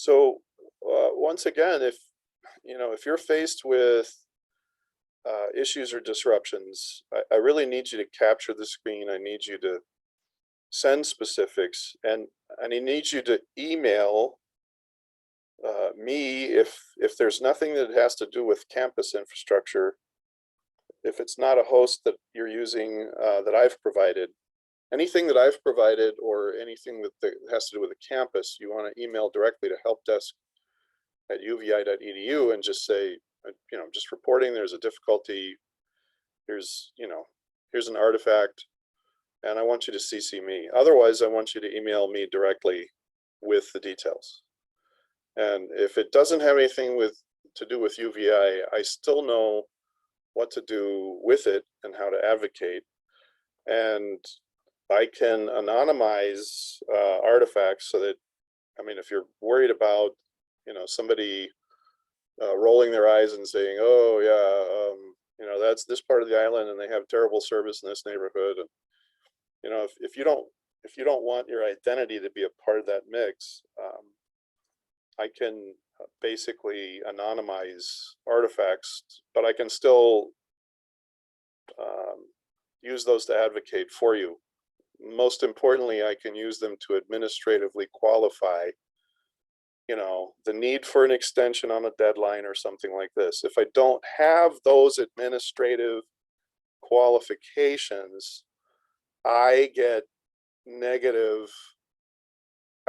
So once again, if you're faced with issues or disruptions, I really need you to capture the screen. I need you to send specifics, and I need you to email me if there's nothing that has to do with campus infrastructure. If it's not a host that you're using that I've provided, anything that I've provided or anything that has to do with the campus, you want to email directly to helpdesk@uvi.edu and just say, just reporting there's a difficulty. Here's an artifact, and I want you to CC me. Otherwise, I want you to email me directly with the details. And if it doesn't have anything to do with UVI, I still know what to do with it and how to advocate. And I can anonymize artifacts so that, if you're worried about, somebody rolling their eyes and saying, oh yeah, that's this part of the island and they have terrible service in this neighborhood. And, if you don't want your identity to be a part of that mix, I can basically anonymize artifacts, but I can still use those to advocate for you. Most importantly, I can use them to administratively qualify, the need for an extension on a deadline or something like this. If I don't have those administrative qualifications, I get negative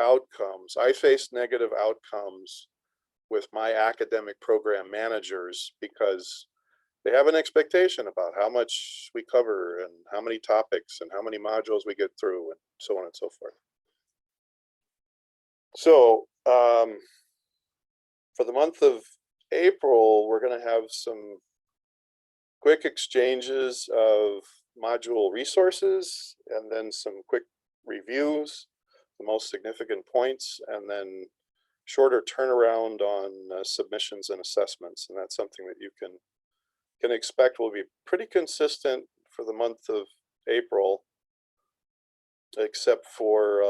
outcomes. I face negative outcomes with my academic program managers because they have an expectation about how much we cover and how many topics and how many modules we get through and so on and so forth. So for the month of April, we're going to have some quick exchanges of module resources and then some quick reviews, the most significant points, and then shorter turnaround on submissions and assessments. And that's something that you can expect will be pretty consistent for the month of April, except for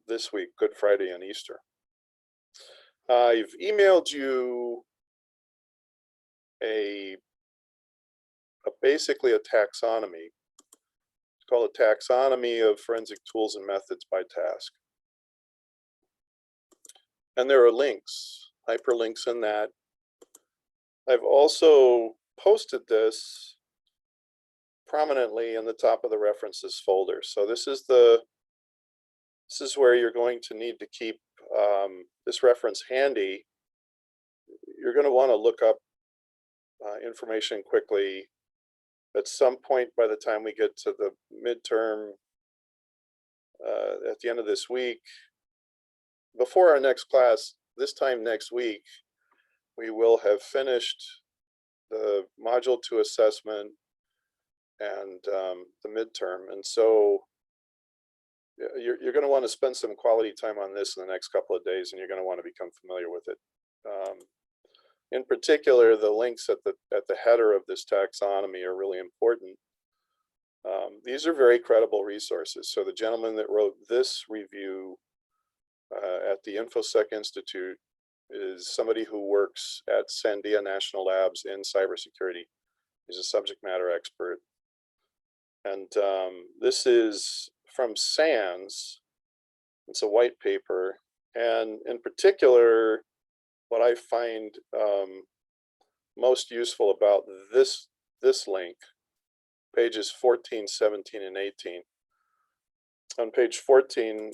this week, Good Friday and Easter. I've emailed you basically a taxonomy. It's called a Taxonomy of Forensic Tools and Methods by Task. And there are links, hyperlinks in that. I've also posted this prominently in the top of the references folder. So this is where you're going to need to keep this reference handy. You're going to want to look up information quickly. At some point by the time we get to the midterm at the end of this week, before our next class, this time next week, we will have finished the Module 2 assessment and the midterm. And so you're going to want to spend some quality time on this in the next couple of days, and you're going to want to become familiar with it. In particular, the links at the header of this taxonomy are really important. These are very credible resources. So the gentleman that wrote this review at the InfoSec Institute is somebody who works at Sandia National Labs in cybersecurity. He's a subject matter expert. And this is from SANS. It's a white paper. And in particular, what I find most useful about this link, pages 14, 17, and 18. On page 14,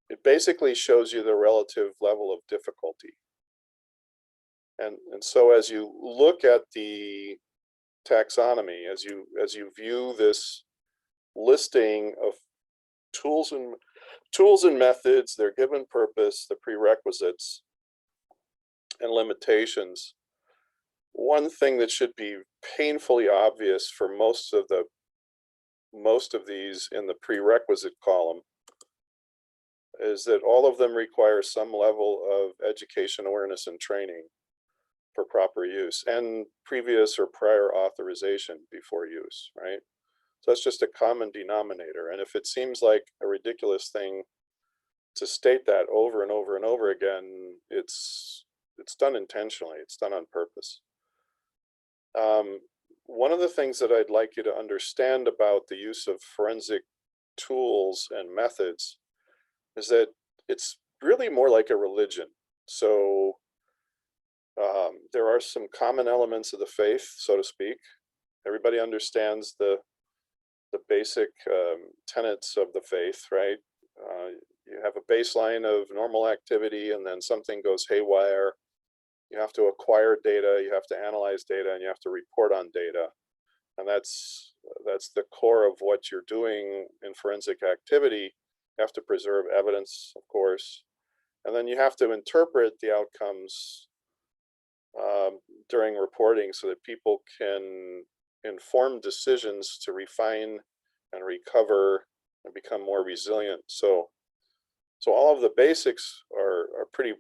it basically shows you the relative level of difficulty. And so as you look at the taxonomy, as you view this listing of tools and methods, their given purpose, the prerequisites, and limitations, one thing that should be painfully obvious for most of these in the prerequisite column is that all of them require some level of education, awareness, and training for proper use and previous or prior authorization before use, right? So that's just a common denominator. And if it seems like a ridiculous thing to state that over and over and over again, it's done intentionally. It's done on purpose. One of the things that I'd like you to understand about the use of forensic tools and methods is that it's really more like a religion. So there are some common elements of the faith, so to speak. Everybody understands the basic tenets of the faith, right? You have a baseline of normal activity, and then something goes haywire. You have to acquire data, you have to analyze data, and you have to report on data. And that's the core of what you're doing in forensic activity. You have to preserve evidence, of course, and then you have to interpret the outcomes during reporting so that people can inform decisions to refine and recover and become more resilient. So all of the basics are pretty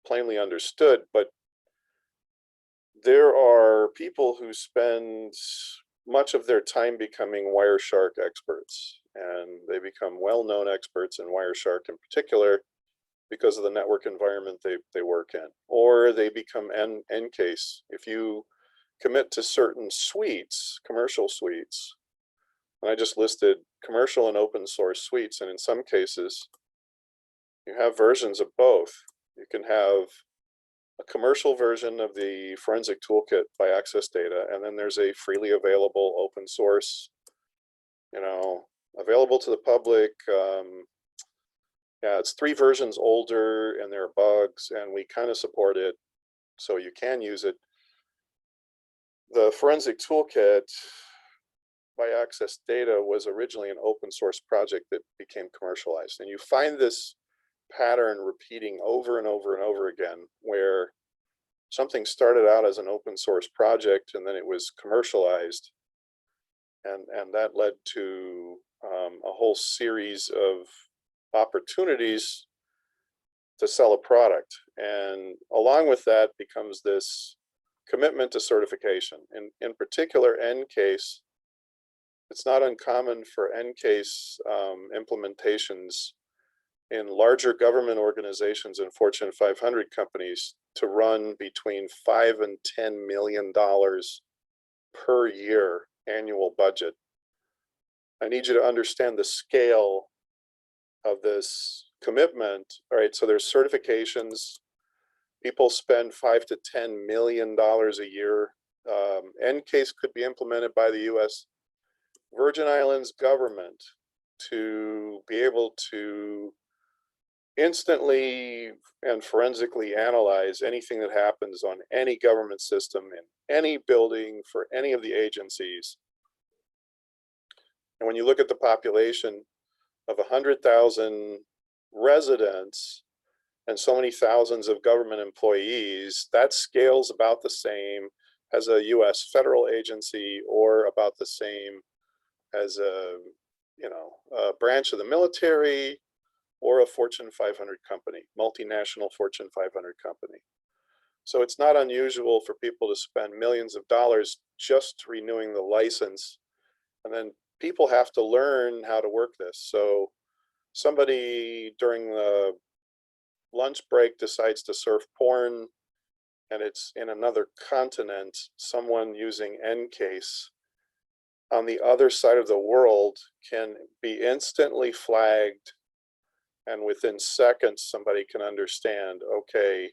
plainly understood, but there are people who spend much of their time becoming Wireshark experts, and they become well-known experts in Wireshark in particular because of the network environment they work in, or they become Ncase. If you commit to certain suites, commercial suites, and I just listed commercial and open source suites, and in some cases, you have versions of both. You can have a commercial version of the forensic toolkit by Access Data, and then there's a freely available open source, available to the public. Yeah, it's 3 versions older, and there are bugs, and we kind of support it, so you can use it. The forensic toolkit by Access Data was originally an open source project that became commercialized, and you find this pattern repeating over and over and over again, where something started out as an open source project and then it was commercialized, and that led to a whole series of opportunities to sell a product, and along with that becomes this commitment to certification. In particular, Ncase, it's not uncommon for Ncase implementations in larger government organizations and Fortune 500 companies to run between $5 and $10 million per year annual budget. I need you to understand the scale of this commitment. All right, so there's certifications. People spend $5 to $10 million a year. Ncase could be implemented by the U.S. Virgin Islands government to be able to instantly and forensically analyze anything that happens on any government system in any building for any of the agencies. And when you look at the population of 100,000 residents and so many thousands of government employees, that scales about the same as a US federal agency, or about the same as a branch of the military, or a Fortune 500 company, multinational Fortune 500 company. So it's not unusual for people to spend millions of dollars just renewing the license, and then people have to learn how to work this. So somebody during the lunch break decides to surf porn, and it's in another continent. Someone using Ncase on the other side of the world can be instantly flagged, and within seconds somebody can understand, okay,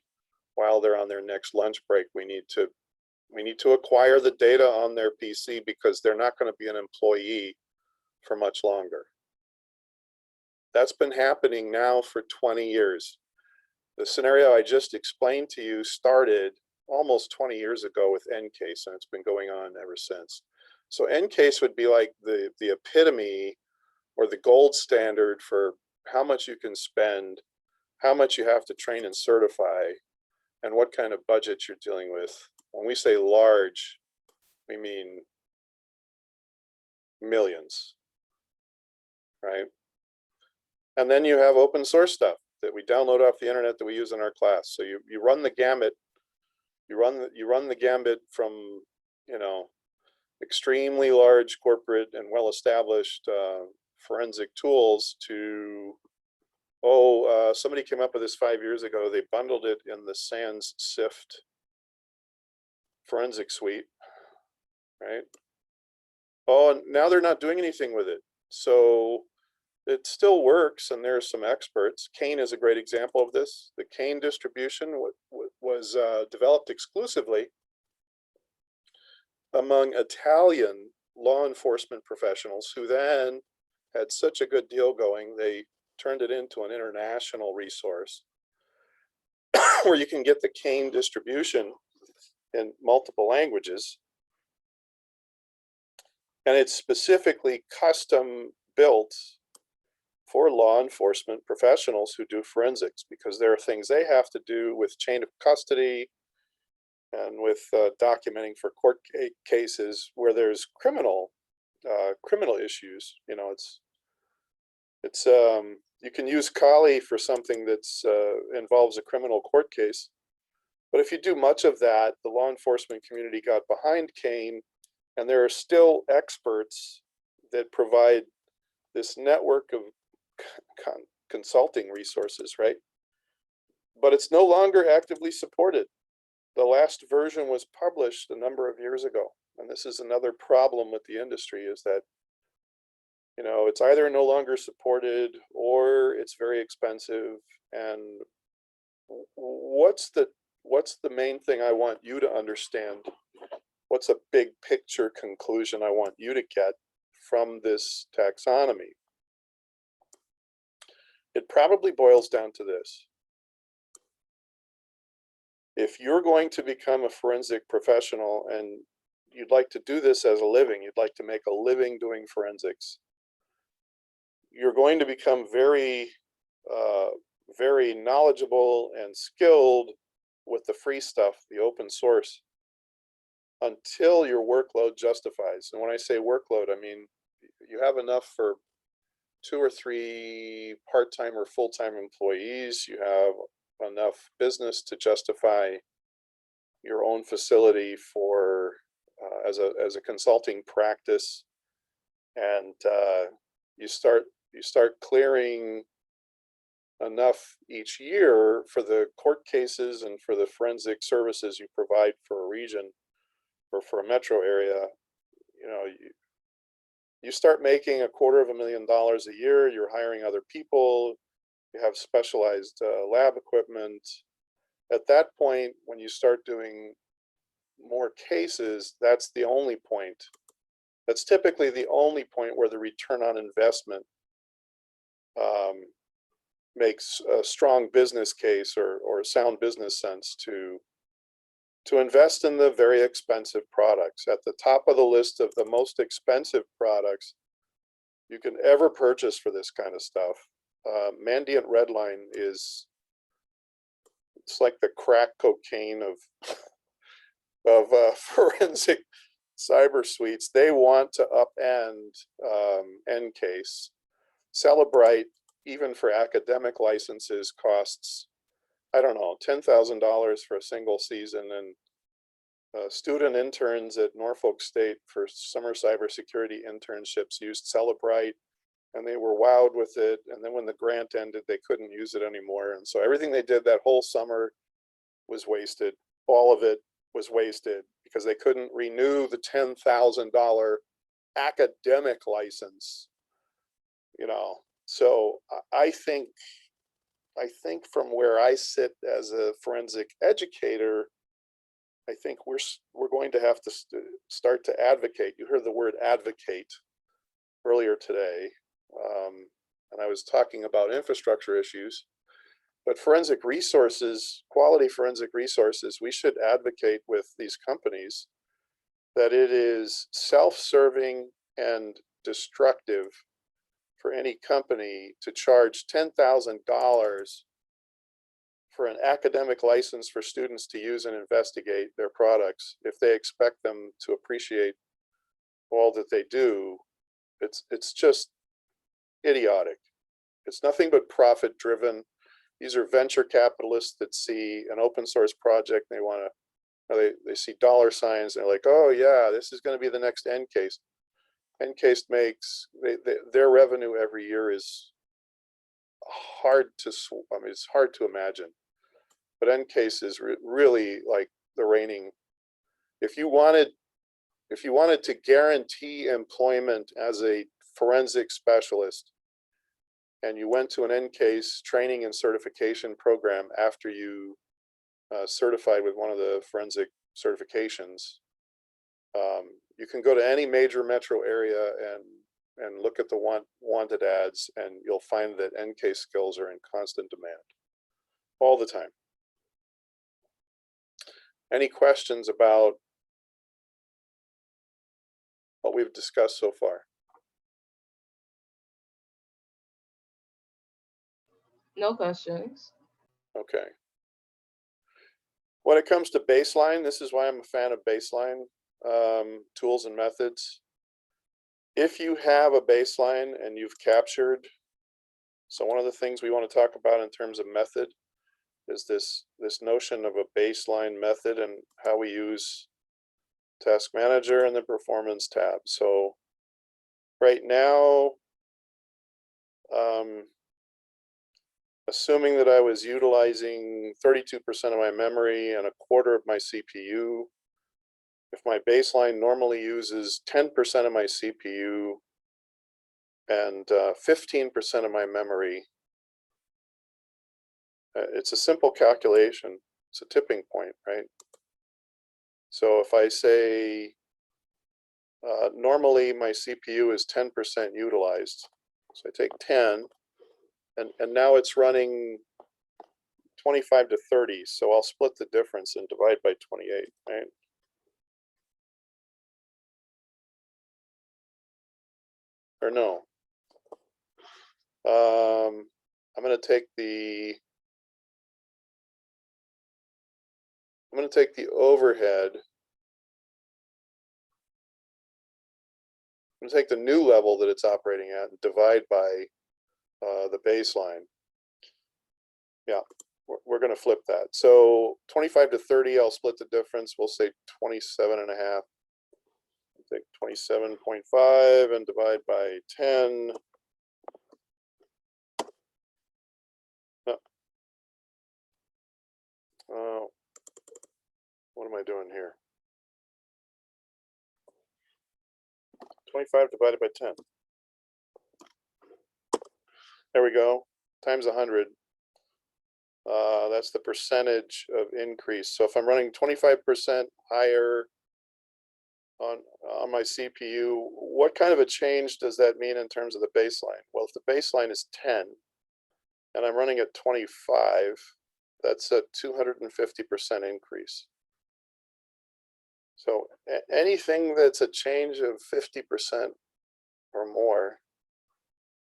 while they're on their next lunch break, we need to acquire the data on their PC, because they're not going to be an employee for much longer. That's been happening now for 20 years. The scenario I just explained to you started almost 20 years ago with Ncase, and it's been going on ever since. So Ncase would be like the epitome or the gold standard for how much you can spend, how much you have to train and certify, and what kind of budget you're dealing with. When we say large, we mean millions, right? And then you have open source stuff that we download off the internet that we use in our class. So you run the gamut. You run the gambit from extremely large corporate and well-established forensic tools to Somebody came up with this 5 years ago. They bundled it in the SANS SIFT forensic suite, right? Oh, and now they're not doing anything with it. So it still works, and there are some experts. Kane is a great example of this. The Kane distribution was developed exclusively among Italian law enforcement professionals who then had such a good deal going, they turned it into an international resource where you can get the Kane distribution in multiple languages. And it's specifically custom built for law enforcement professionals who do forensics, because there are things they have to do with chain of custody and with documenting for court cases where there's criminal issues. You know, it's you can use Kali for something that's involves a criminal court case, but if you do much of that, the law enforcement community got behind Kane, and there are still experts that provide this network of consulting resources, right? But it's no longer actively supported. The last version was published a number of years ago, and this is another problem with the industry, is that, you know, it's either no longer supported or it's very expensive. And what's the main thing I want you to understand? What's a big picture conclusion I want you to get from this taxonomy? It probably boils down to this. If you're going to become a forensic professional and you'd like to do this as a living, you'd like to make a living doing forensics, you're going to become very, very knowledgeable and skilled with the free stuff, the open source, until your workload justifies. And when I say workload, I mean you have enough for 2 or 3 part-time or full-time employees. You have enough business to justify your own facility for as a consulting practice, and you start clearing enough each year for the court cases and for the forensic services you provide for a region or for a metro area. You know, you start making $250,000 a year. You're hiring other people. You have specialized lab equipment. At that point, when you start doing more cases, that's the only point. That's typically the only point where the return on investment makes a strong business case or sound business sense to invest in the very expensive products. At the top of the list of the most expensive products you can ever purchase for this kind of stuff, Mandiant Redline it's like the crack cocaine of forensic cyber suites. They want to upend Ncase. Cellebrite, even for academic licenses, costs, I don't know, $10,000 for a single season. And student interns at Norfolk State for summer cybersecurity internships used Cellebrite, and they were wowed with it. And then when the grant ended, they couldn't use it anymore. And so everything they did that whole summer was wasted. All of it was wasted because they couldn't renew the $10,000 academic license, you know. So I think from where I sit as a forensic educator, I think we're going to have to start to advocate. You heard the word advocate earlier today, and I was talking about infrastructure issues, but forensic resources, quality forensic resources, we should advocate with these companies that it is self-serving and destructive for any company to charge $10,000 for an academic license for students to use and investigate their products if they expect them to appreciate all that they do. It's just idiotic. It's nothing but profit driven. These are venture capitalists that see an open source project and they want to, they see dollar signs and they're like, oh yeah, this is going to be the next Ncase. Ncase makes, their revenue every year is hard to, I mean, it's hard to imagine, but EnCase is really like the reigning. If you wanted to guarantee employment as a forensic specialist, and you went to an EnCase training and certification program after you certified with one of the forensic certifications, you can go to any major metro area and look at the wanted ads, and you'll find that EnCase skills are in constant demand all the time. Any questions about what we've discussed so far? No questions. Okay. When it comes to baseline, this is why I'm a fan of baseline tools and methods. If you have a baseline and you've captured, so one of the things we want to talk about in terms of method is this notion of a baseline method and how we use Task Manager and the Performance tab. So right now, assuming that I was utilizing 32% of my memory and a quarter of my CPU, if my baseline normally uses 10% of my CPU and 15% of my memory, it's a simple calculation. It's a tipping point, right? So if I say normally my CPU is 10% utilized, so I take 10, and now it's running 25 to 30, so I'll split the difference and divide by 28, right? Or no. I'm going to take the overhead. I'm going to take the new level that it's operating at and divide by the baseline. Yeah, we're going to flip that. So 25 to 30, I'll split the difference. We'll say 27 and a half. Take 27.5 and divide by 10. What am I doing here? 25 divided by 10. There we go, times 100. That's the percentage of increase. So if I'm running 25% higher on my CPU, what kind of a change does that mean in terms of the baseline? Well, if the baseline is 10 and I'm running at 25, that's a 250% increase. So anything that's a change of 50% or more,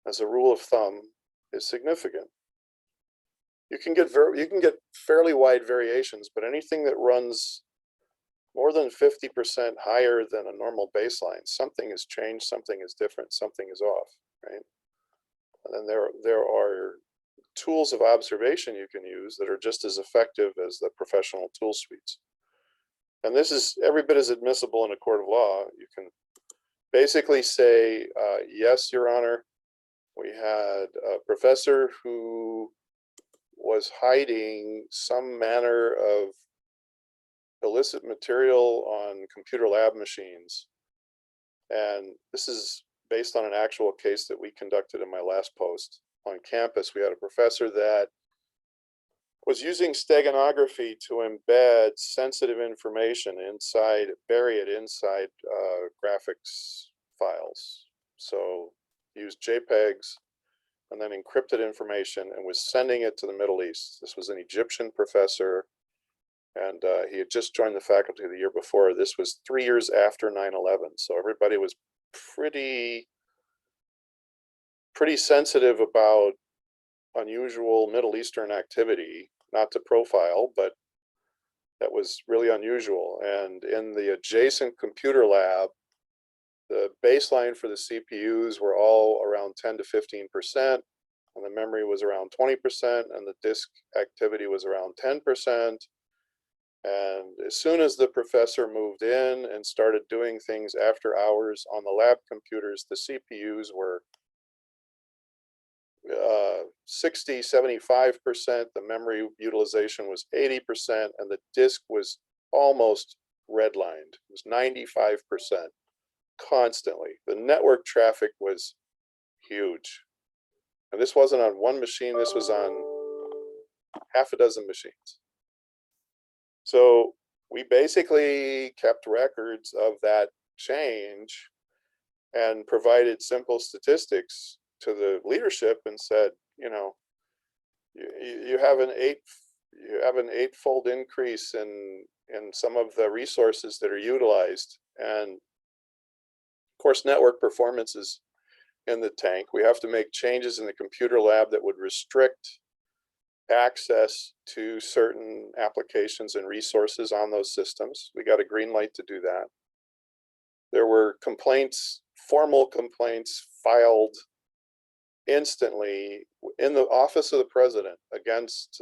as a rule of thumb, is significant. You can get fairly wide variations, but anything that runs more than 50% higher than a normal baseline, something has changed, something is different, something is off, right? And then there are tools of observation you can use that are just as effective as the professional tool suites. And this is every bit as admissible in a court of law. You can basically say, yes, Your Honor, we had a professor who was hiding some manner of illicit material on computer lab machines. And this is based on an actual case that we conducted in my last post. On campus, we had a professor that was using steganography to embed sensitive information inside, bury it inside graphics files. So used JPEGs and then encrypted information and was sending it to the Middle East. This was an Egyptian professor, and he had just joined the faculty the year before. This was 3 years after 9/11, so everybody was pretty sensitive about unusual Middle Eastern activity, not to profile, but that was really unusual. And in the adjacent computer lab, the baseline for the CPUs were all around 10 to 15%, and the memory was around 20%, and the disk activity was around 10%. And as soon as the professor moved in and started doing things after hours on the lab computers, the CPUs were 60, 75%, the memory utilization was 80%, and the disk was almost redlined. It was 95% constantly. The network traffic was huge. And this wasn't on one machine, this was on half a dozen machines. So we basically kept records of that change and provided simple statistics to the leadership and said, you know, you have an eightfold increase in some of the resources that are utilized. And of course, network performance is in the tank. We have to make changes in the computer lab that would restrict access to certain applications and resources on those systems. We got a green light to do that. There were complaints, formal complaints filed instantly in the office of the president against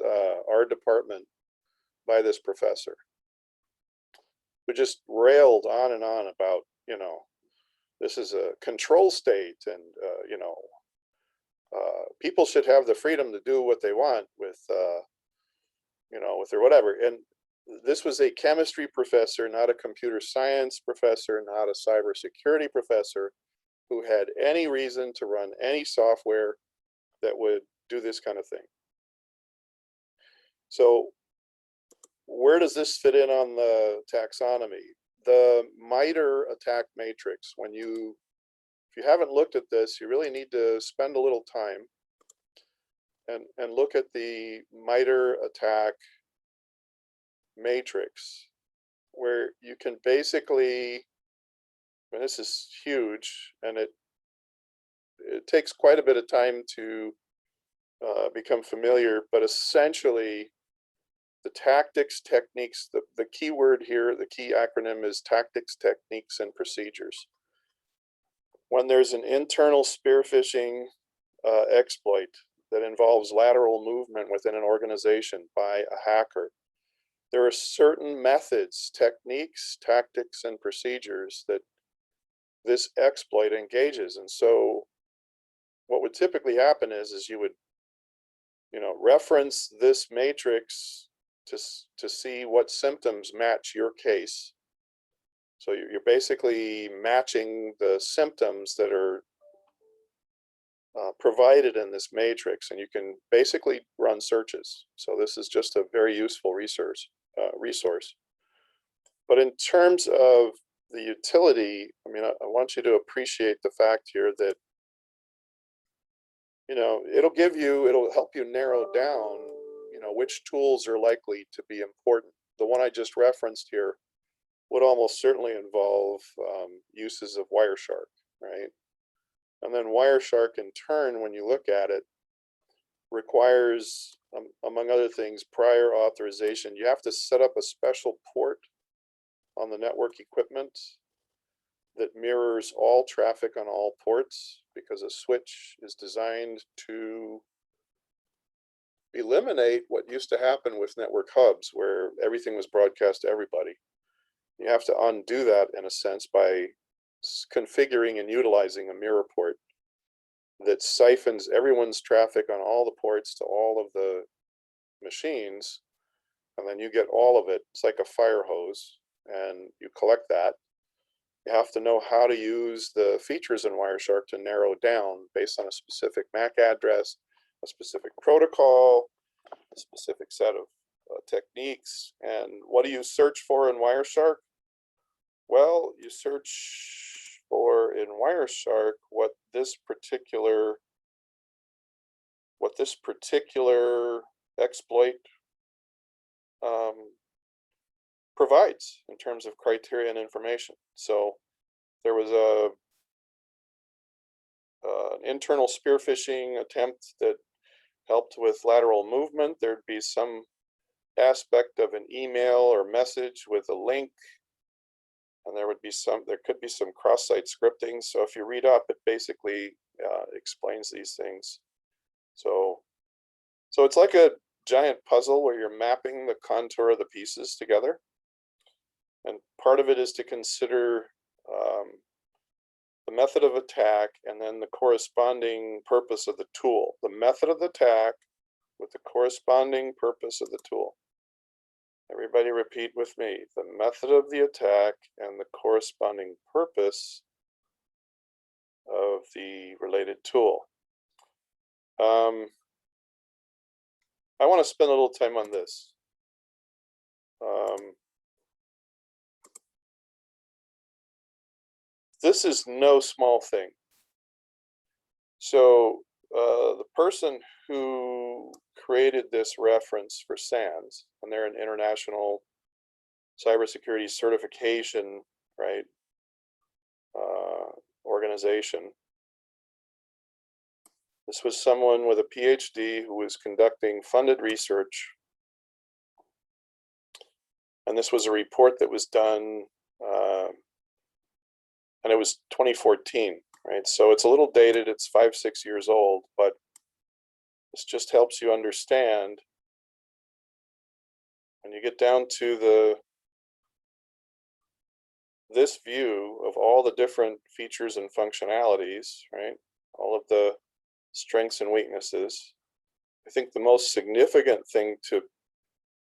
our department by this professor, who just railed on and on about, you know, this is a control state, and you know, people should have the freedom to do what they want with, you know, with their whatever. And this was a chemistry professor, not a computer science professor, not a cybersecurity professor, who had any reason to run any software that would do this kind of thing. So where does this fit in on the taxonomy? The MITRE attack matrix, if you haven't looked at this, you really need to spend a little time and look at the MITRE attack matrix, where you can basically, and this is huge, and it takes quite a bit of time to become familiar, but essentially the tactics, techniques, the key word here, the key acronym is tactics, techniques, and procedures. When there's an internal spear phishing exploit that involves lateral movement within an organization by a hacker, there are certain methods, techniques, tactics, and procedures that this exploit engages. And so what would typically happen is you would, you know, reference this matrix to see what symptoms match your case. So you're basically matching the symptoms that are provided in this matrix, and you can basically run searches. So this is just a very useful resource. But in terms of the utility, I mean, I want you to appreciate the fact here that, you know, it'll help you narrow down, you know, which tools are likely to be important. The one I just referenced here would almost certainly involve uses of Wireshark, right? And then Wireshark in turn, when you look at it, requires, among other things, prior authorization. You have to set up a special port on the network equipment that mirrors all traffic on all ports, because a switch is designed to eliminate what used to happen with network hubs, where everything was broadcast to everybody. You have to undo that in a sense by configuring and utilizing a mirror port that siphons everyone's traffic on all the ports to all of the machines, and then you get all of it. It's like a fire hose, and you collect that. You have to know how to use the features in Wireshark to narrow down based on a specific MAC address, a specific protocol, a specific set of techniques. And what do you search for in Wireshark? Well, you search for in Wireshark what this particular exploit provides in terms of criteria and information. So there was an internal spear phishing attempt that helped with lateral movement. There'd be some aspect of an email or message with a link, and there could be some cross-site scripting. So if you read up, it basically explains these things. So it's like a giant puzzle where you're mapping the contour of the pieces together. And part of it is to consider the method of attack, and then the corresponding purpose of the tool. The method of the attack with the corresponding purpose of the tool. Everybody repeat with me. The method of the attack and the corresponding purpose of the related tool. I want to spend a little time on this. This is no small thing. So the person who created this reference for SANS, and they're an international cybersecurity certification, right, organization. This was someone with a PhD who was conducting funded research. And this was a report that was done, and it was 2014, right? So it's a little dated, it's 5-6 years old, but this just helps you understand. When you get down to this view of all the different features and functionalities, right? All of the strengths and weaknesses. I think the most significant thing to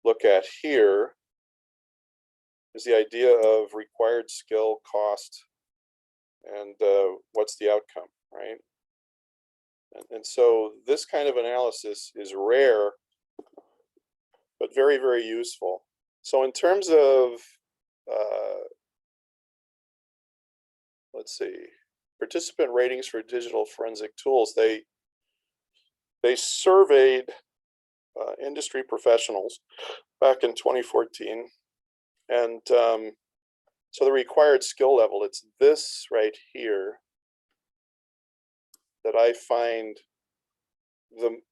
look at here is the idea of required skill, cost, and what's the outcome, right? And so this kind of analysis is rare, but very, very useful. So in terms of, let's see, participant ratings for digital forensic tools, they surveyed industry professionals back in 2014. And so the required skill level, it's this right here that I find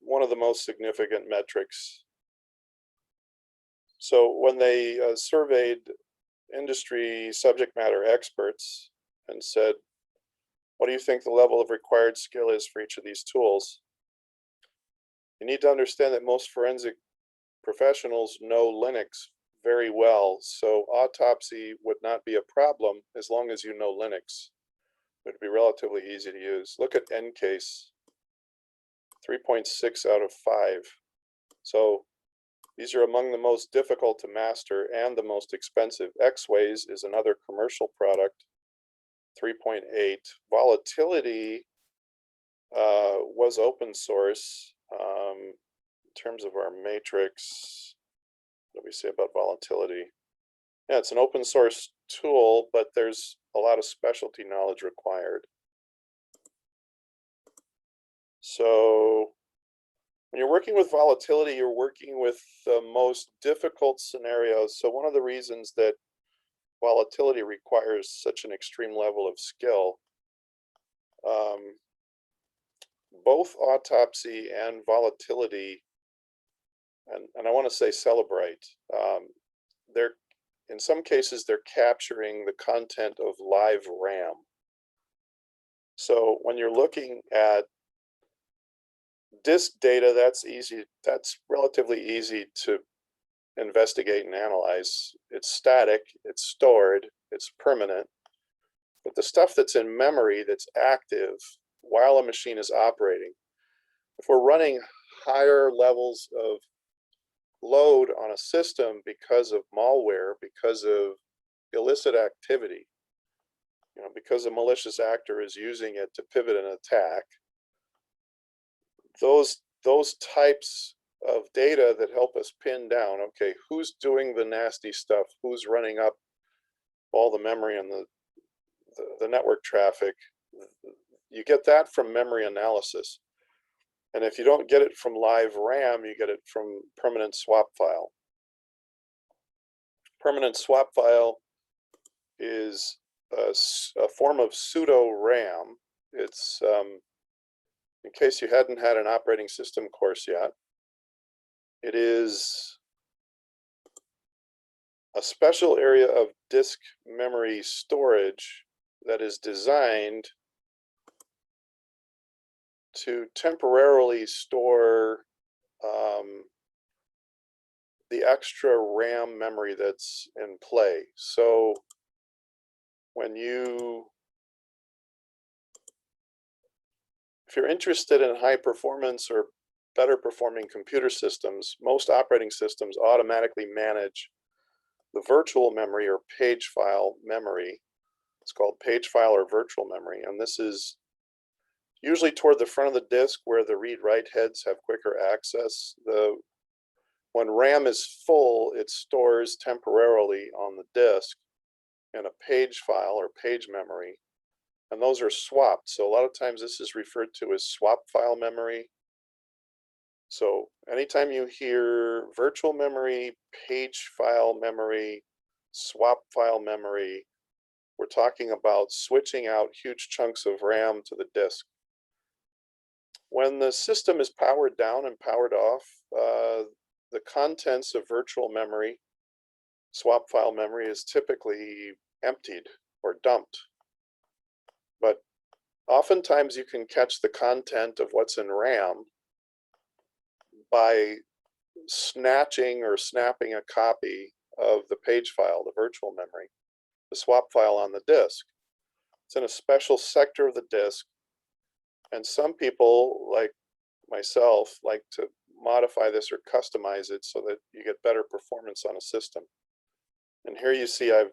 one of the most significant metrics. So when they surveyed industry subject matter experts and said, what do you think the level of required skill is for each of these tools? You need to understand that most forensic professionals know Linux very well, so autopsy would not be a problem as long as you know Linux. It would be relatively easy to use. Look at NCASE, 3.6 out of 5. So these are among the most difficult to master and the most expensive. Xways is another commercial product, 3.8. Volatility was open source. In terms of our matrix, what do we say about volatility? Yeah, it's an open source tool, but there's a lot of specialty knowledge required. So when you're working with volatility, you're working with the most difficult scenarios. So one of the reasons that volatility requires such an extreme level of skill, both autopsy and volatility, and I want to say Celebrite, they're, in some cases, they're capturing the content of live RAM. So when you're looking at disk data, that's relatively easy to investigate and analyze. It's static, it's stored, it's permanent. But the stuff that's in memory that's active while a machine is operating, if we're running higher levels of load on a system because of malware, because of illicit activity, because a malicious actor is using it to pivot an attack, those types of data that help us pin down, okay, who's doing the nasty stuff, who's running up all the memory and the network traffic, you get that from memory analysis. And if you don't get it from live RAM, you get it from permanent swap file. Permanent swap file is a form of pseudo RAM. It's, in case you hadn't had an operating system course yet, it is a special area of disk memory storage that is designed to temporarily store the extra RAM memory that's in play. So when you If you're interested in high performance or better performing computer systems, most operating systems automatically manage the virtual memory or page file memory. It's called page file or virtual memory, and this is usually toward the front of the disk where the read-write heads have quicker access. When RAM is full, it stores temporarily on the disk in a page file or page memory, and those are swapped. So a lot of times this is referred to as swap file memory. So anytime you hear virtual memory, page file memory, swap file memory, we're talking about switching out huge chunks of RAM to the disk. When the system is powered down and powered off, the contents of virtual memory, swap file memory, is typically emptied or dumped. But oftentimes you can catch the content of what's in RAM by snatching or snapping a copy of the page file, the virtual memory, the swap file on the disk. It's in a special sector of the disk, and some people, like myself, like to modify this or customize it so that you get better performance on a system. And here you see I've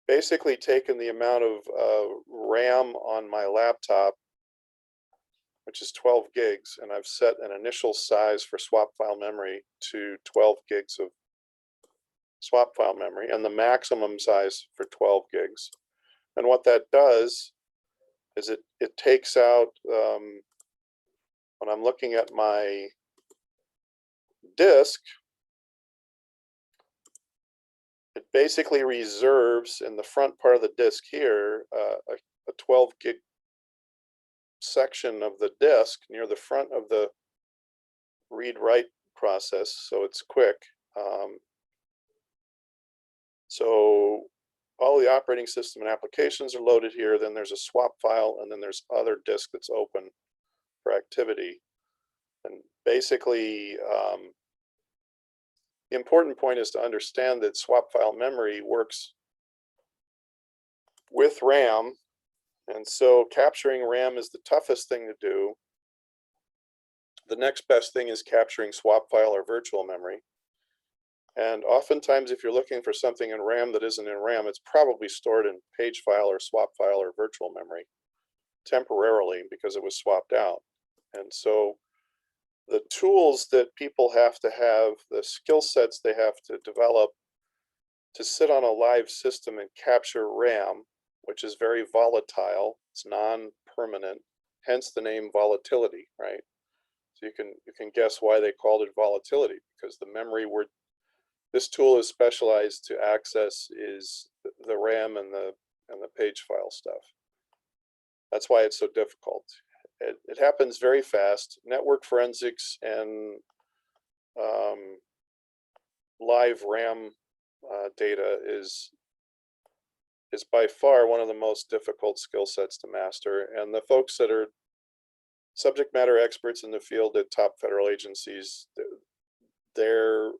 basically taken the amount of RAM on my laptop, which is 12 gigs, and I've set an initial size for swap file memory to 12 gigs of swap file memory and the maximum size for 12 gigs. And what that does is it takes out, when I'm looking at my disk, it basically reserves in the front part of the disk here a 12 gig section of the disk near the front of the read-write process, so it's quick. So all the operating system and applications are loaded here, then there's a swap file, and then there's other disk that's open for activity. And basically, the important point is to understand that swap file memory works with RAM, and so capturing RAM is the toughest thing to do. The next best thing is capturing swap file or virtual memory. And oftentimes, if you're looking for something in RAM that isn't in RAM, it's probably stored in page file or swap file or virtual memory temporarily because it was swapped out. And so the tools that people have to have, the skill sets they have to develop to sit on a live system and capture RAM, which is very volatile, it's non-permanent, hence the name volatility, right? So you can guess why they called it volatility, because the memory this tool is specialized to access is the RAM and the page file stuff. That's why it's so difficult. It happens very fast. Network forensics and live RAM data is by far one of the most difficult skill sets to master. And the folks that are subject matter experts in the field at top federal agencies, they're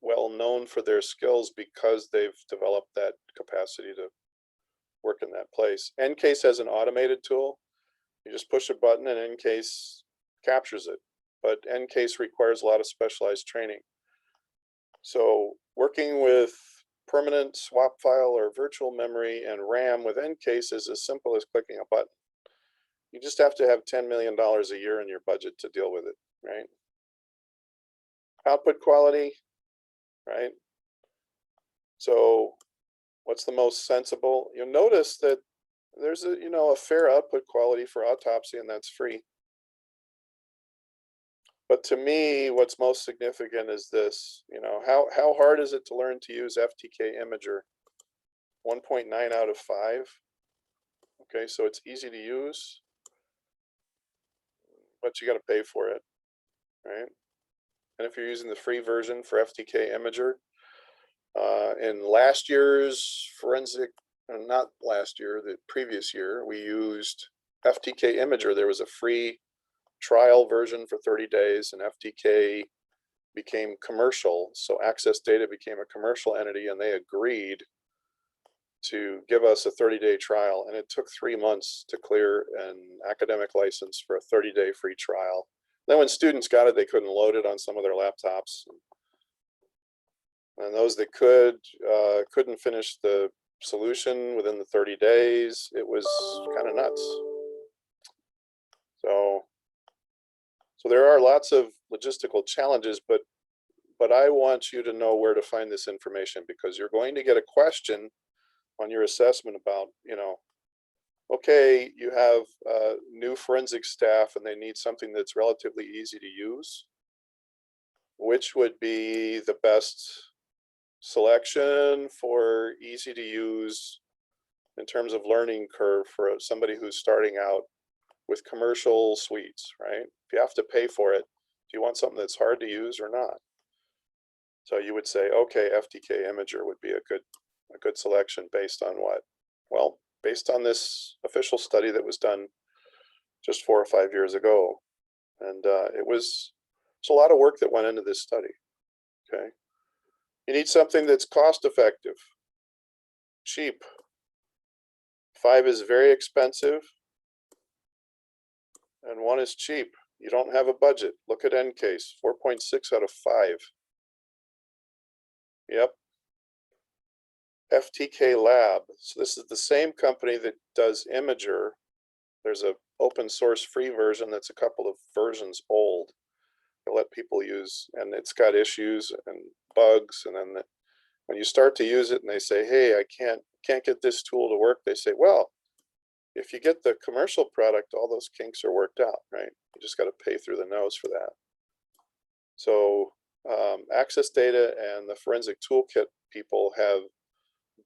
well known for their skills because they've developed that capacity to work in that place. Ncase has an automated tool. You just push a button and Ncase captures it. But Ncase requires a lot of specialized training. So working with permanent swap file or virtual memory and RAM with Ncase is as simple as clicking a button. You just have to have $10 million a year in your budget to deal with it, right? Output quality, right? So what's the most sensible? You'll notice that there's a fair output quality for autopsy, and that's free. But to me, what's most significant is this, how hard is it to learn to use Ftk Imager? 1.9 out of 5. Okay, so it's easy to use, but you got to pay for it, right? And if you're using the free version for Ftk Imager, in last year's forensic, not last year, the previous year, we used Ftk Imager. There was a free trial version for 30 days, and Ftk became commercial. So Access Data became a commercial entity, and they agreed to give us a 30-day trial, and it took 3 months to clear an academic license for a 30-day free trial. Then when students got it, they couldn't load it on some of their laptops. And those that couldn't finish the solution within the 30 days. It was kind of nuts. So there are lots of logistical challenges, but I want you to know where to find this information, because you're going to get a question on your assessment about, okay, you have new forensic staff and they need something that's relatively easy to use. Which would be the best selection for easy to use in terms of learning curve for somebody who's starting out with commercial suites, right? If you have to pay for it, do you want something that's hard to use or not? So you would say, okay, FTK Imager would be a good selection based on what? Well, based on this official study that was done just 4 or 5 years ago. And it's a lot of work that went into this study, okay? You need something that's cost effective, cheap. 5 is very expensive, and 1 is cheap. You don't have a budget. Look at Ncase, 4.6 out of 5. Yep. Ftk Lab. So this is the same company that does Imager. There's an open source free version that's a couple of versions old. They'll let people use, and it's got issues and bugs. And then when you start to use it and they say, hey, I can't get this tool to work, they say, well, if you get the commercial product, all those kinks are worked out, right? You just got to pay through the nose for that. So Access Data and the Forensic Toolkit people have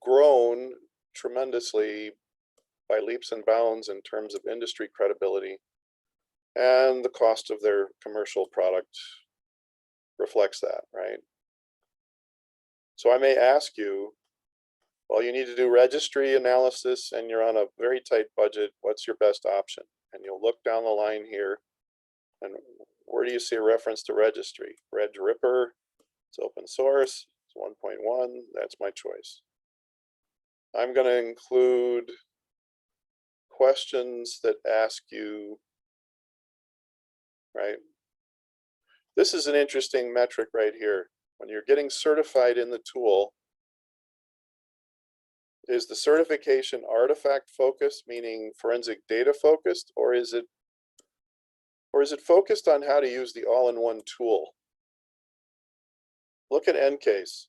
grown tremendously by leaps and bounds in terms of industry credibility, and the cost of their commercial product reflects that, right? So I may ask you, well, you need to do registry analysis and you're on a very tight budget. What's your best option? And you'll look down the line here, and where do you see a reference to registry? Reg Ripper, it's open source, it's 1.1, that's my choice. I'm going to include questions that ask you, right? This is an interesting metric right here. When you're getting certified in the tool, is the certification artifact focused, meaning forensic data focused, or is it focused on how to use the all-in-one tool? Look at Ncase.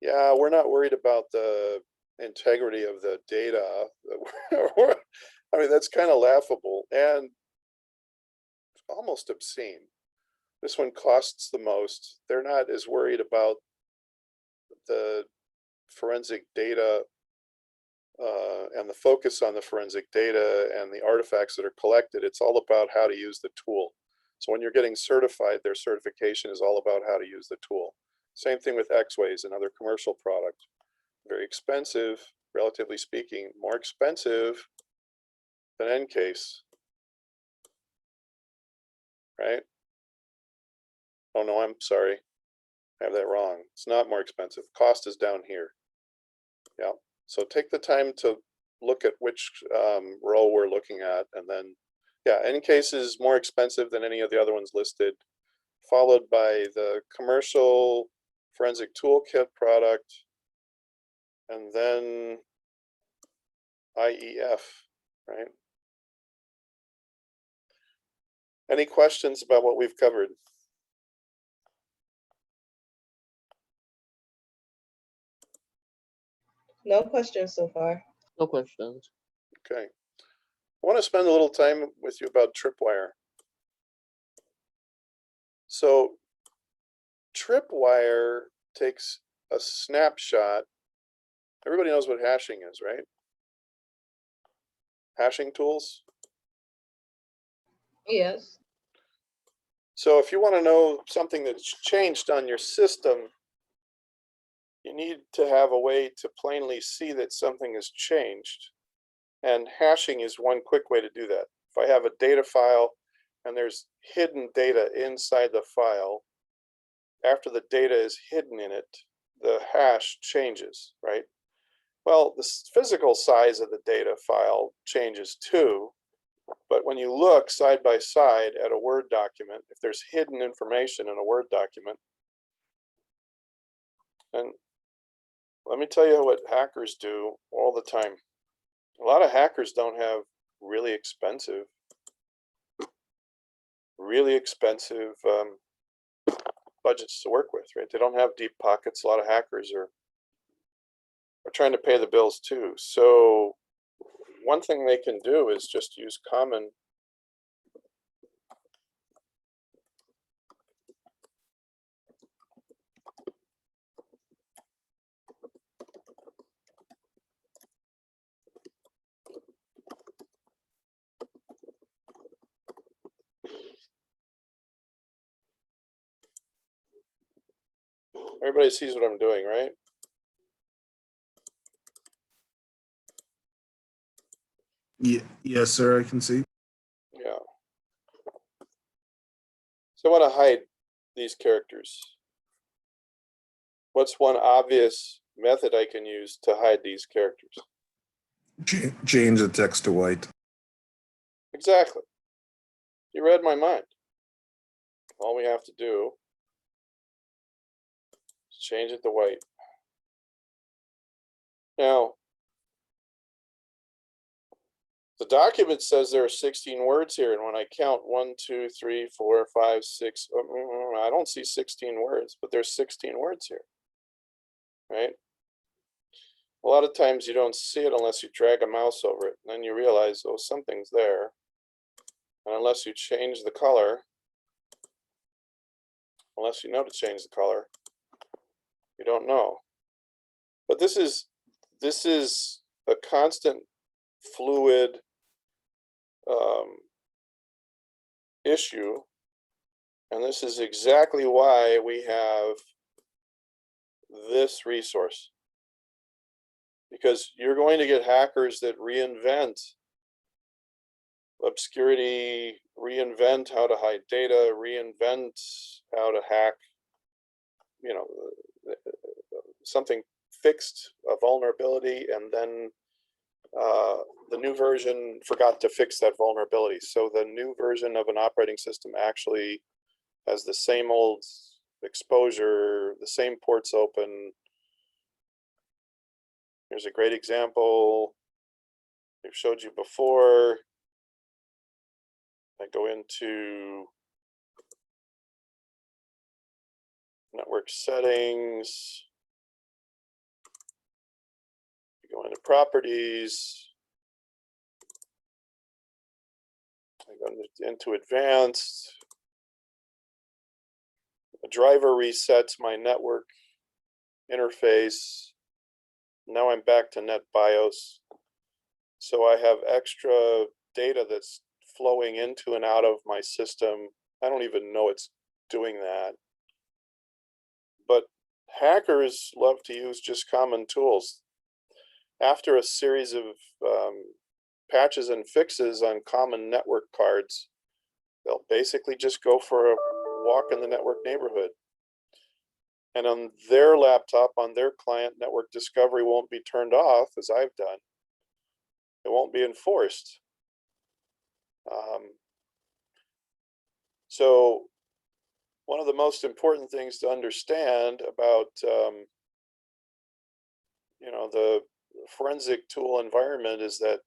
Yeah, we're not worried about the integrity of the data. I mean, that's kind of laughable and almost obscene. This one costs the most. They're not as worried about the forensic data and the focus on the forensic data and the artifacts that are collected. It's all about how to use the tool. So when you're getting certified, their certification is all about how to use the tool. Same thing with X-Ways, another commercial product. Very expensive, relatively speaking, more expensive than Ncase, right? Oh no, I'm sorry, I have that wrong. It's not more expensive. Cost is down here. Yeah, so take the time to look at which row we're looking at, and then, yeah, Ncase is more expensive than any of the other ones listed, followed by the commercial forensic toolkit product, and then IEF, right? Any questions about what we've covered? No questions so far. No questions. Okay. I want to spend a little time with you about Tripwire. So Tripwire takes a snapshot. Everybody knows what hashing is, right? Hashing tools. Yes. So if you want to know something that's changed on your system, you need to have a way to plainly see that something has changed. And hashing is one quick way to do that. If I have a data file and there's hidden data inside the file, after the data is hidden in it, the hash changes, right? Well, the physical size of the data file changes too, but when you look side by side at a Word document, if there's hidden information in a Word document, and let me tell you what hackers do all the time. A lot of hackers don't have really expensive budgets to work with, right? They don't have deep pockets. A lot of hackers are trying to pay the bills too. So one thing they can do is just use common everybody sees what I'm doing, right? Yes, sir, I can see. Yeah. So I want to hide these characters. What's one obvious method I can use to hide these characters? Change the text to white. Exactly. You read my mind. All we have to do is change it to white. Now, the document says there are 16 words here, and when I count 1, 2, 3, 4, 5, 6, I don't see 16 words, but there's 16 words here, right? A lot of times you don't see it unless you drag a mouse over it, and then you realize, oh, something's there. And unless you change the color, unless you know to change the color, you don't know. But this is a constant fluid issue, and this is exactly why we have this resource, because you're going to get hackers that reinvent obscurity, reinvent how to hide data, reinvent how to hack, you know, something fixed, a vulnerability, and then the new version forgot to fix that vulnerability. So the new version of an operating system actually has the same old exposure, the same ports open. Here's a great example I've showed you before. I go into network settings, I go into properties, I go into advanced. A driver resets my network interface. Now I'm back to NetBIOS. So I have extra data that's flowing into and out of my system. I don't even know it's doing that. But hackers love to use just common tools. After a series of patches and fixes on common network cards, they'll basically just go for a walk in the network neighborhood. And on their laptop, on their client, network discovery won't be turned off, as I've done. It won't be enforced. So one of the most important things to understand about you know, the forensic tool environment is that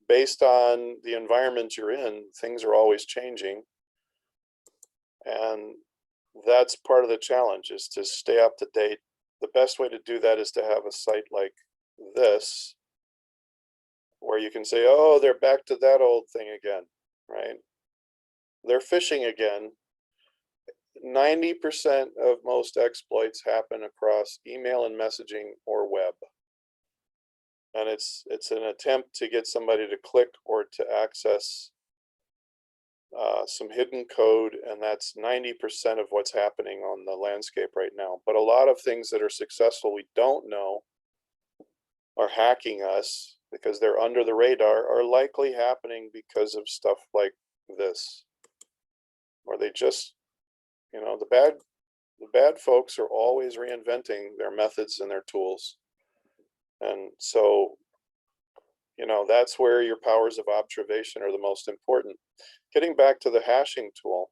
based on the environment you're in, things are always changing. And that's part of the challenge, is to stay up to date. The best way to do that is to have a site like this, where you can say, oh, they're back to that old thing again, right? They're phishing again. 90% of most exploits happen across email and messaging or web. And it's an attempt to get somebody to click or to access some hidden code, and that's 90% of what's happening on the landscape right now. But a lot of things that are successful we don't know are hacking us because they're under the radar, are likely happening because of stuff like this, or they just, you know, the The bad folks are always reinventing their methods and their tools. And so, you know, that's where your powers of observation are the most important. Getting back to the hashing tool,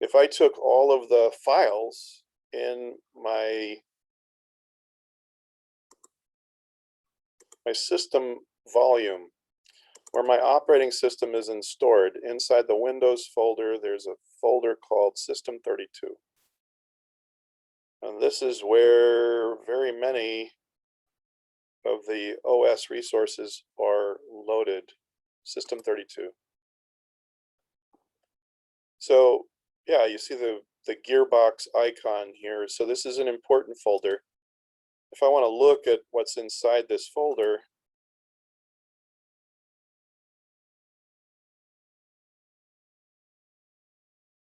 if I took all of the files in my system volume, where my operating system is stored, inside the Windows folder, there's a folder called System32. And this is where very many of the OS resources are loaded, System32. So yeah, you see the gearbox icon here. So this is an important folder. If I want to look at what's inside this folder,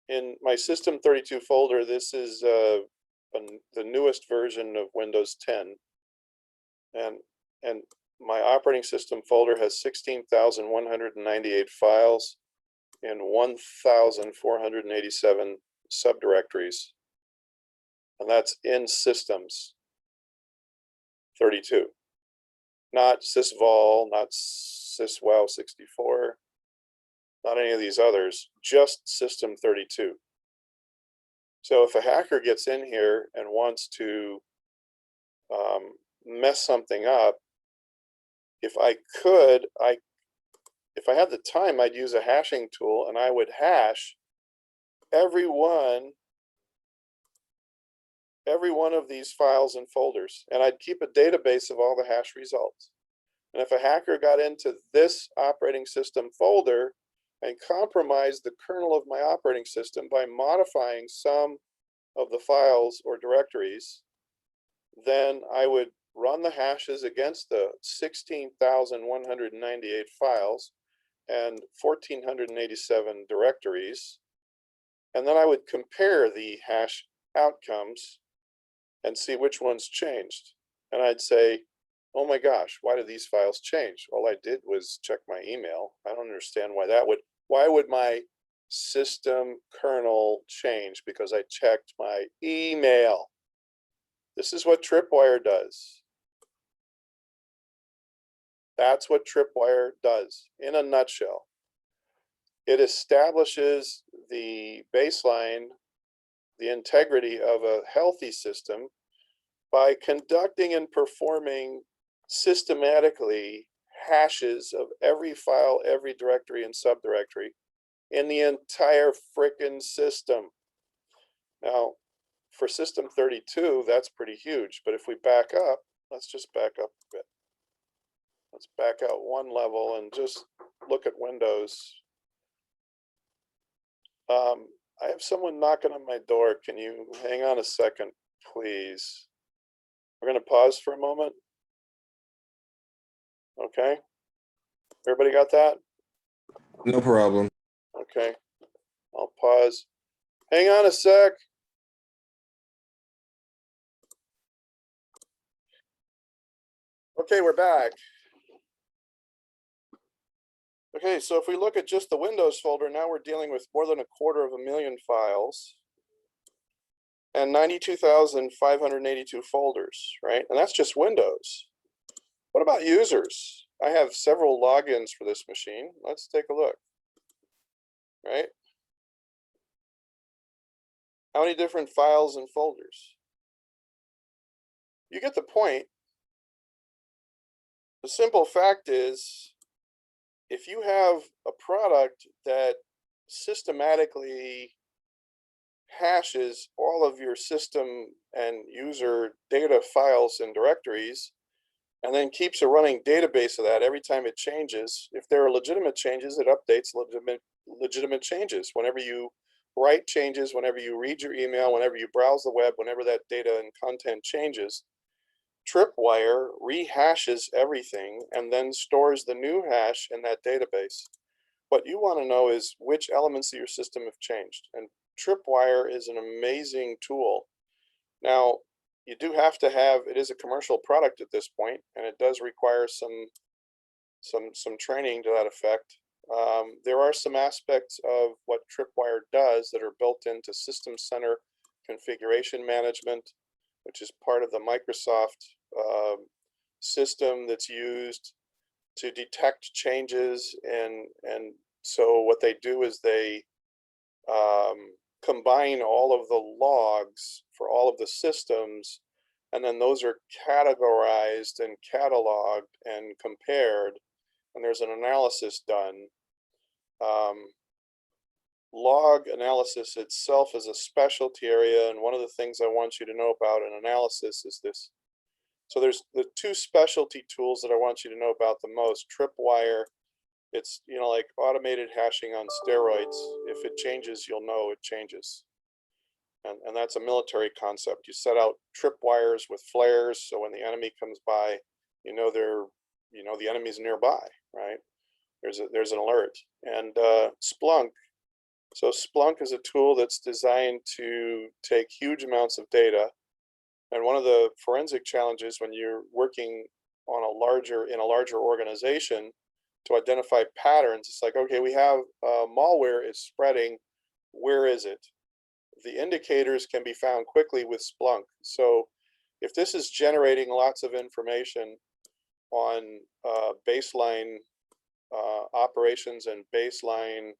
in my System32 folder, this is the newest version of Windows 10. And my operating system folder has 16,198 files in 1,487 subdirectories. And that's in Systems 32. Not sysvol, not syswow64, not any of these others, just System32. So if a hacker gets in here and wants to mess something up, if I could, if I had the time, I'd use a hashing tool and I would hash every one of these files and folders, and I'd keep a database of all the hash results. And if a hacker got into this operating system folder and compromised the kernel of my operating system by modifying some of the files or directories, then I would run the hashes against the 16,198 files and 1,487 directories. And then I would compare the hash outcomes and see which ones changed. And I'd say, oh my gosh, why did these files change? All I did was check my email. I don't understand why would my system kernel change because I checked my email? This is what Tripwire does. That's what Tripwire does in a nutshell. It establishes the baseline, the integrity of a healthy system by conducting and performing systematically hashes of every file, every directory and subdirectory in the entire frickin' system. Now, for System32, that's pretty huge, but if we back up, let's just back up a bit. Let's back out one level and just look at Windows. I have someone knocking on my door. Can you hang on a second, please? We're going to pause for a moment. Okay. Everybody got that? No problem. Okay. I'll pause. Hang on a sec. Okay, we're back. Okay, so if we look at just the Windows folder, now we're dealing with more than 250,000 files and 92,582 folders, right? And that's just Windows. What about users? I have several logins for this machine. Let's take a look, right? How many different files and folders? You get the point. The simple fact is, if you have a product that systematically hashes all of your system and user data files and directories, and then keeps a running database of that every time it changes, if there are legitimate changes, it updates legitimate changes. Whenever you write changes, whenever you read your email, whenever you browse the web, whenever that data and content changes, Tripwire rehashes everything and then stores the new hash in that database. What you want to know is which elements of your system have changed. And Tripwire is an amazing tool. Now, you do have to have, it is a commercial product at this point, and it does require some training to that effect. There are some aspects of what Tripwire does that are built into System Center configuration management, which is part of the Microsoft system that's used to detect changes. And so what they do is they combine all of the logs for all of the systems, and then those are categorized and cataloged and compared, and there's an analysis done. Log analysis itself is a specialty area, and one of the things I want you to know about in analysis is this. So there's the two specialty tools that I want you to know about the most. Tripwire, it's, you know, like automated hashing on steroids. If it changes, you'll know it changes. And that's a military concept. You set out tripwires with flares, so when the enemy comes by, you know the enemy's nearby, right? There's an alert. And Splunk. So Splunk is a tool that's designed to take huge amounts of data. And one of the forensic challenges when you're working on in a larger organization to identify patterns, it's like, okay, we have malware is spreading. Where is it? The indicators can be found quickly with Splunk. So if this is generating lots of information on baseline operations and baseline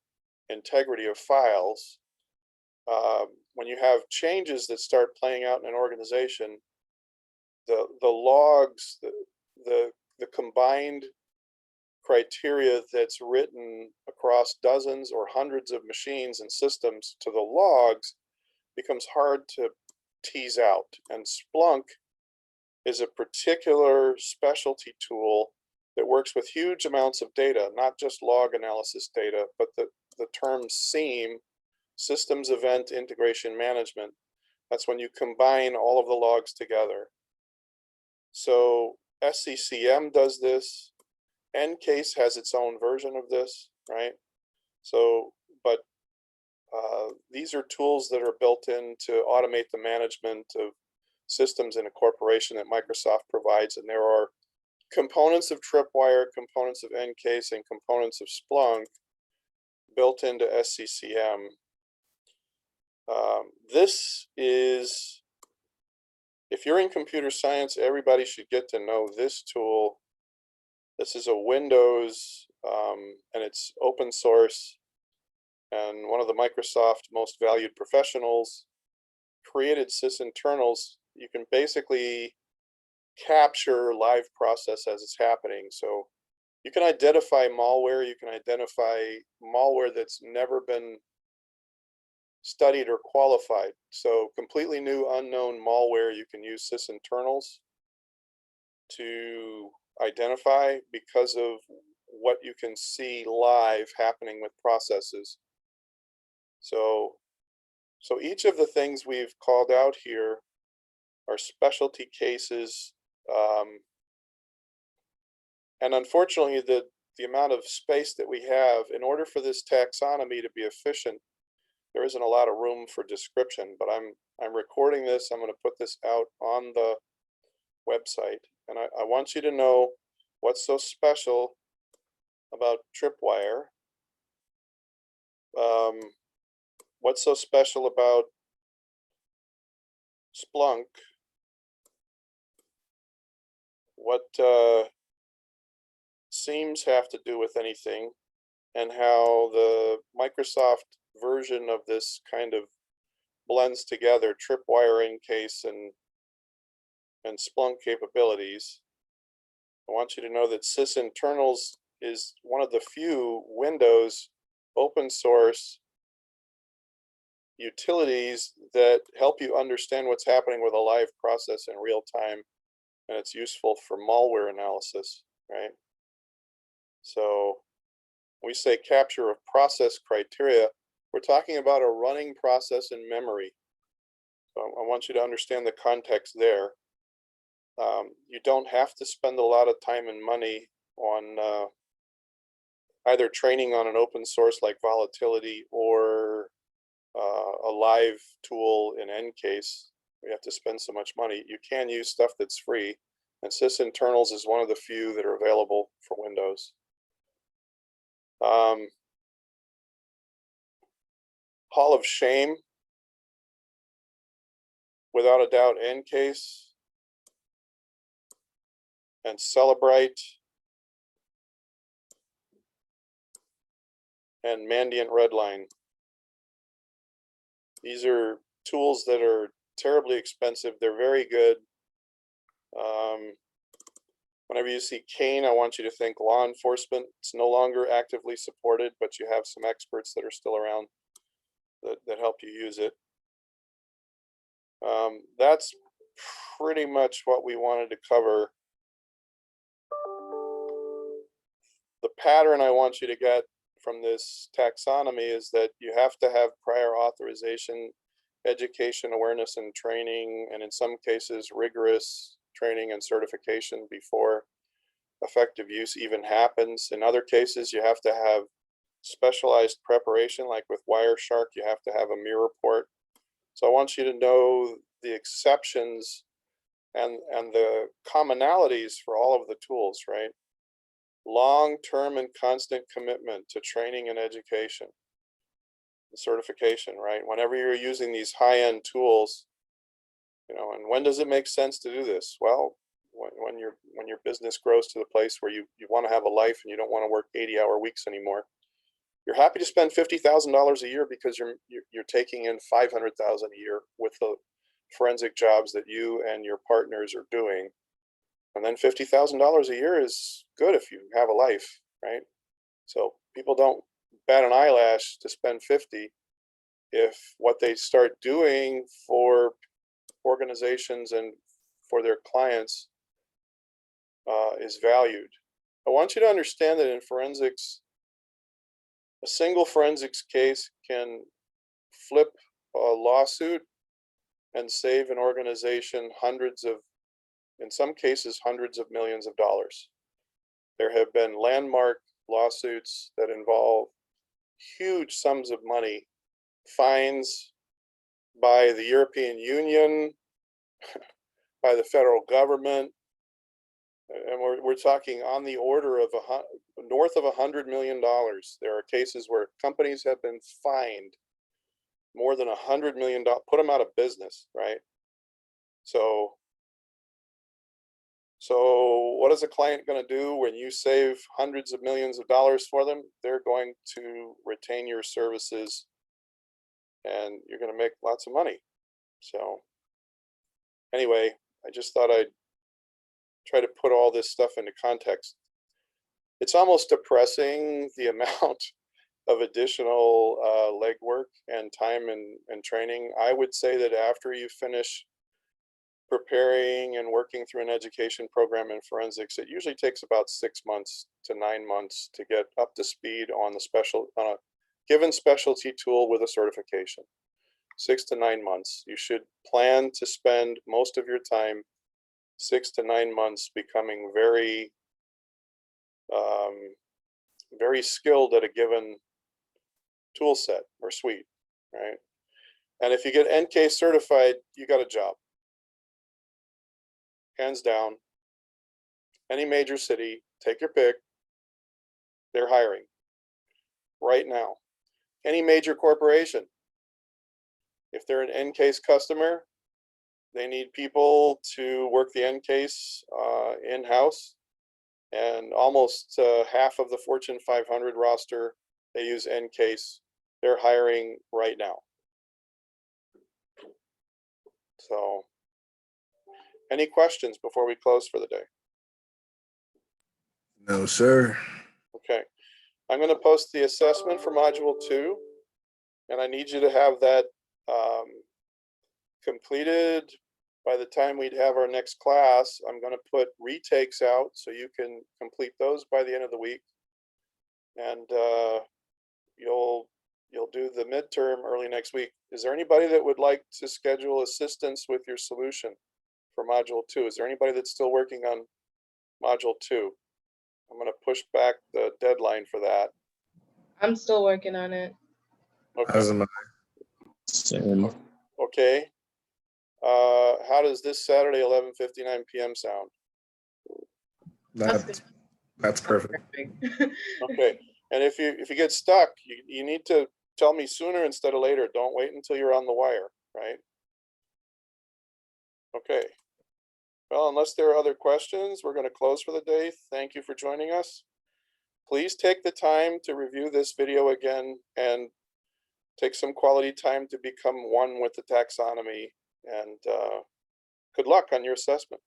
integrity of files, when you have changes that start playing out in an organization, the logs, the combined criteria that's written across dozens or hundreds of machines and systems to the logs becomes hard to tease out. And Splunk is a particular specialty tool that works with huge amounts of data, not just log analysis data, but the term SIEM, Systems Event Integration Management. That's when you combine all of the logs together. So SCCM does this. Ncase has its own version of this, right? So, but these are tools that are built in to automate the management of systems in a corporation that Microsoft provides. And there are components of Tripwire, components of Ncase, and components of Splunk built into SCCM. This is, if you're in computer science, everybody should get to know this tool. This is a Windows, and it's open source. And one of the Microsoft most valued professionals created Sysinternals. You can basically capture live process as it's happening. So you can identify malware. You can identify malware that's never been studied or qualified. So completely new unknown malware, you can use Sysinternals to identify because of what you can see live happening with processes. So each of the things we've called out here are specialty cases. And unfortunately, the amount of space that we have, in order for this taxonomy to be efficient, there isn't a lot of room for description, but I'm recording this. I'm going to put this out on the website. And I want you to know what's so special about Tripwire. What's so special about Splunk? What seams have to do with anything, and how the Microsoft version of this kind of blends together Tripwire, Ncase, and Splunk capabilities. I want you to know that Sysinternals is one of the few Windows open source utilities that help you understand what's happening with a live process in real time, and it's useful for malware analysis, right? So we say capture of process criteria, we're talking about a running process in memory. So I want you to understand the context there. You don't have to spend a lot of time and money on either training on an open source like Volatility or a live tool in Ncase. We have to spend so much money. You can use stuff that's free, and Sysinternals is one of the few that are available for Windows. Hall of Shame, without a doubt, Encase, and Celebrite, and Mandiant Redline. These are tools that are terribly expensive. They're very good. Whenever you see Kane, I want you to think law enforcement. It's no longer actively supported, but you have some experts that are still around that help you use it. That's pretty much what we wanted to cover. The pattern I want you to get from this taxonomy is that you have to have prior authorization, education, awareness, and training, and in some cases, rigorous training and certification before effective use even happens. In other cases, you have to have specialized preparation, like with Wireshark, you have to have a mirror report. So I want you to know the exceptions and the commonalities for all of the tools, right? Long-term and constant commitment to training and education and certification, right? Whenever you're using these high-end tools, you know, and when does it make sense to do this? Well, when your business grows to the place where you want to have a life and you don't want to work 80-hour weeks anymore, you're happy to spend $50,000 a year because you're taking in $500,000 a year with the forensic jobs that you and your partners are doing. And then $50,000 a year is good if you have a life, right? So people don't bat an eyelash to spend 50 if what they start doing for organizations and for their clients is valued. I want you to understand that in forensics, a single forensics case can flip a lawsuit and save an organization hundreds of, in some cases, hundreds of millions of dollars. There have been landmark lawsuits that involve huge sums of money, fines by the European Union, by the federal government, and we're talking on the order of north of $100 million. There are cases where companies have been fined more than $100 million, put them out of business, right? So what is a client going to do when you save hundreds of millions of dollars for them? They're going to retain your services and you're going to make lots of money. So anyway, I just thought I'd try to put all this stuff into context. It's almost depressing the amount of additional legwork and time and training. I would say that after you finish preparing and working through an education program in forensics, it usually takes about 6 months to 9 months to get up to speed on a given specialty tool with a certification. 6 to 9 months. You should plan to spend most of your time 6 to 9 months becoming very skilled at a given tool set or suite, right? And if you get NK certified, you got a job. Hands down. Any major city, take your pick, they're hiring right now. Any major corporation, if they're an Ncase customer, they need people to work the Ncase in-house, and almost half of the Fortune 500 roster, they use Ncase. They're hiring right now. So, any questions before we close for the day? No, sir. Okay, I'm going to post the assessment for Module 2, and I need you to have that completed by the time we'd have our next class. I'm going to put retakes out so you can complete those by the end of the week, and you'll do the midterm early next week. Is there anybody that would like to schedule assistance with your solution for Module 2? Is there anybody that's still working on Module 2? I'm going to push back the deadline for that. I'm still working on it. Okay. As am I. Same. Okay. How does this Saturday 11:59 p.m. sound? That's That's perfect. Okay. And if you get stuck, you need to tell me sooner instead of later. Don't wait until you're on the wire, right? Okay. Well, unless there are other questions, we're going to close for the day. Thank you for joining us. Please take the time to review this video again and take some quality time to become one with the taxonomy. And good luck on your assessment.